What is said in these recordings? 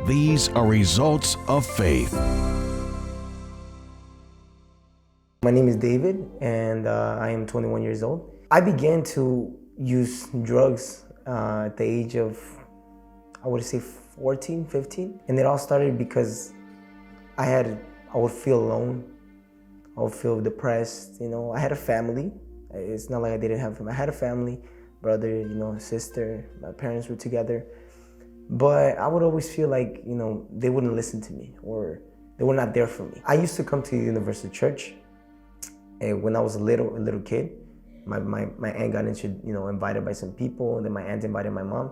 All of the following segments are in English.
These are results of faith. My name is David, and I am 21 years old. I began to use drugs at the age of, I would say 14, 15. And it all started because I would feel alone. I would feel depressed. I had a family. It's not like I didn't have family. I had a family, brother, sister. My parents were together. But I would always feel like, they wouldn't listen to me or they were not there for me. I used to come to the Universal Church. And when I was a little kid, my aunt got invited by some people, and then my aunt invited my mom,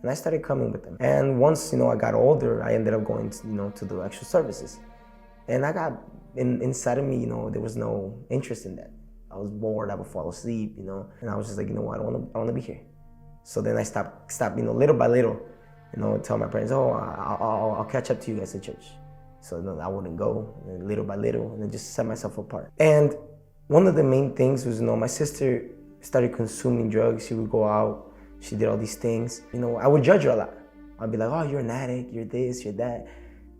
and I started coming with them. And once I got older, I ended up going to the actual services, and I got inside of me, there was no interest in that. I was bored. I would fall asleep, and I was just like, I don't want to be here. So then I stopped, little by little, tell my parents, oh, I'll catch up to you guys at church. So I wouldn't go, and little by little, and then just set myself apart. And one of the main things was, my sister started consuming drugs. She would go out, she did all these things. I would judge her a lot. I'd be like, oh, you're an addict, you're this, you're that.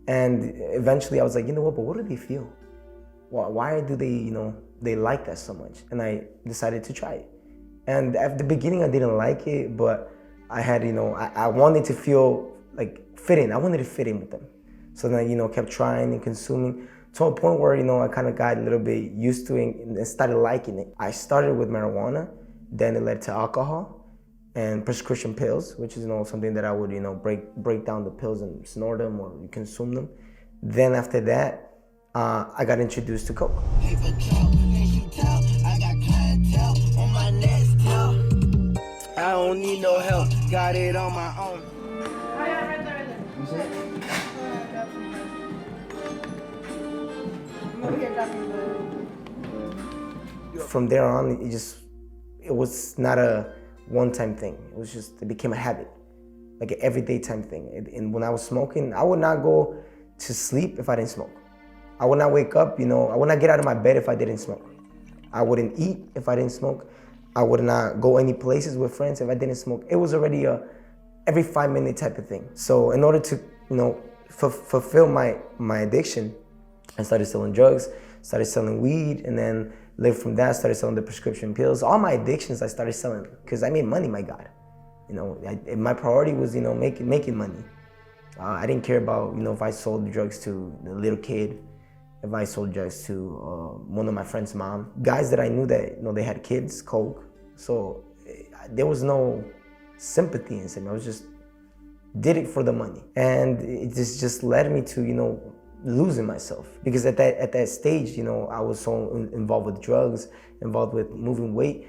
And eventually I was like, but what do they feel? Why do they, they like that so much? And I decided to try it. And at the beginning I didn't like it, but I had, I wanted to feel like fit in. I wanted to fit in with them. So then I, kept trying and consuming, to a point where, I kind of got a little bit used to it and started liking it. I started with marijuana, then it led to alcohol and prescription pills, which is, something that I would, break down the pills and snort them or consume them. Then after that, I got introduced to coke. I don't need no help, got it on my own. Right there. You see it? From there on, it was not a one-time thing. It became a habit, like an everyday time thing. And when I was smoking, I would not go to sleep if I didn't smoke. I would not wake up, I would not get out of my bed if I didn't smoke. I wouldn't eat if I didn't smoke. I would not go any places with friends if I didn't smoke. It was already a every 5-minute type of thing. So in order to, fulfill my addiction, I started selling drugs, started selling weed, and then lived from that, started selling the prescription pills. All my addictions I started selling because I made money, my God. My priority was, making money. I didn't care about, if I sold drugs to a little kid, if I sold drugs to one of my friend's mom. Guys that I knew that, they had kids, coke. So there was no sympathy in it. I was just did it for the money. And it just led me to, losing myself. Because at that stage, I was so involved with drugs, involved with moving weight,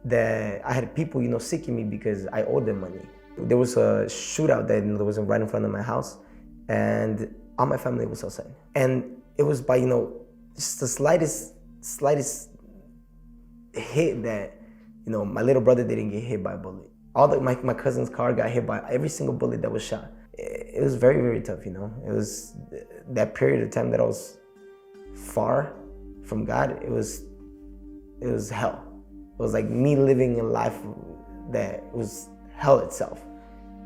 that I had people, seeking me because I owed them money. There was a shootout that was right in front of my house, and all my family was outside. And it was by, just the slightest hit that, my little brother didn't get hit by a bullet. My cousin's car got hit by every single bullet that was shot. It was very, very tough, It was that period of time that I was far from God. It was hell. It was like me living a life that was hell itself,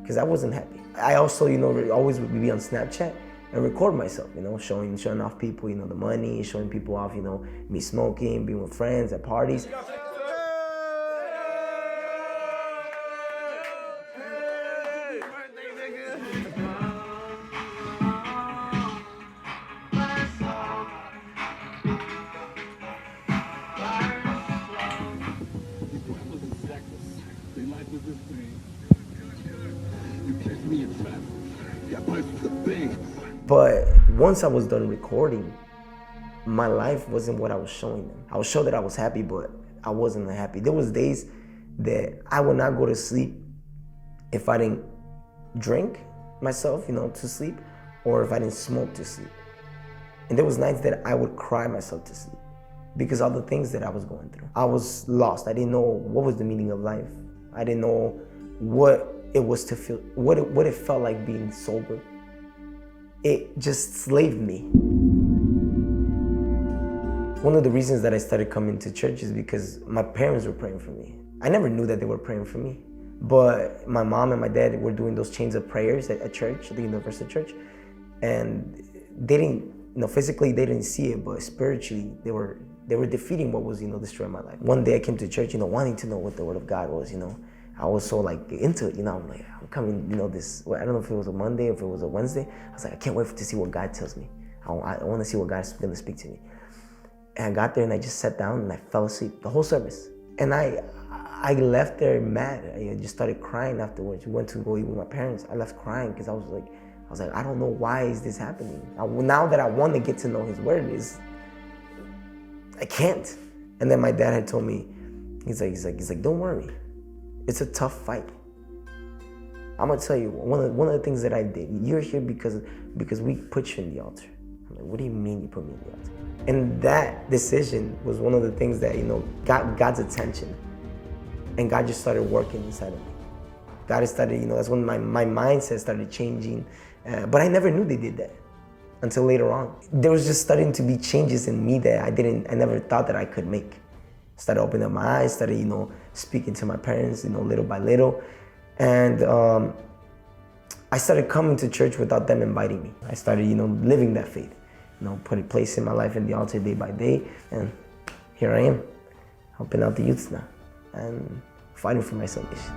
because I wasn't happy. I also, always would be on Snapchat and record myself, showing off people, the money, showing people off, me smoking, being with friends at parties. But once I was done recording, my life wasn't what I was showing them. I would show that I was happy, but I wasn't happy. There was days that I would not go to sleep if I didn't drink myself, to sleep, or if I didn't smoke to sleep. And there was nights that I would cry myself to sleep because of the things that I was going through. I was lost. I didn't know what was the meaning of life. I didn't know what it was to feel, what it felt like being sober. It just slaved me. One of the reasons that I started coming to church is because my parents were praying for me. I never knew that they were praying for me. But my mom and my dad were doing those chains of prayers at church, at the Universal Church, and they didn't, physically they didn't see it, but spiritually they were defeating what was, destroying my life. One day I came to church, wanting to know what the Word of God was, I was so like into it, I'm like, I'm coming, I don't know if it was a Monday or if it was a Wednesday. I was like, I can't wait to see what God tells me. I want to see what God's gonna speak to me. And I got there and I just sat down and I fell asleep the whole service. And I left there mad. I just started crying afterwards. We went to go eat with my parents. I left crying because I was like, I don't know why is this happening. Now that I want to get to know His Word, I can't. And then my dad had told me, he's like, don't worry. It's a tough fight. I'm gonna tell you one of the things that I did. You're here because we put you in the altar. I'm like, what do you mean you put me in the altar? And that decision was one of the things that got God's attention, and God just started working inside of me. God started, that's when my mindset started changing. But I never knew they did that until later on. There was just starting to be changes in me that I never thought that I could make. Started opening up my eyes, started, speaking to my parents, little by little. And I started coming to church without them inviting me. I started, living that faith, placing my life in the altar day by day. And here I am, helping out the youths now and fighting for my salvation.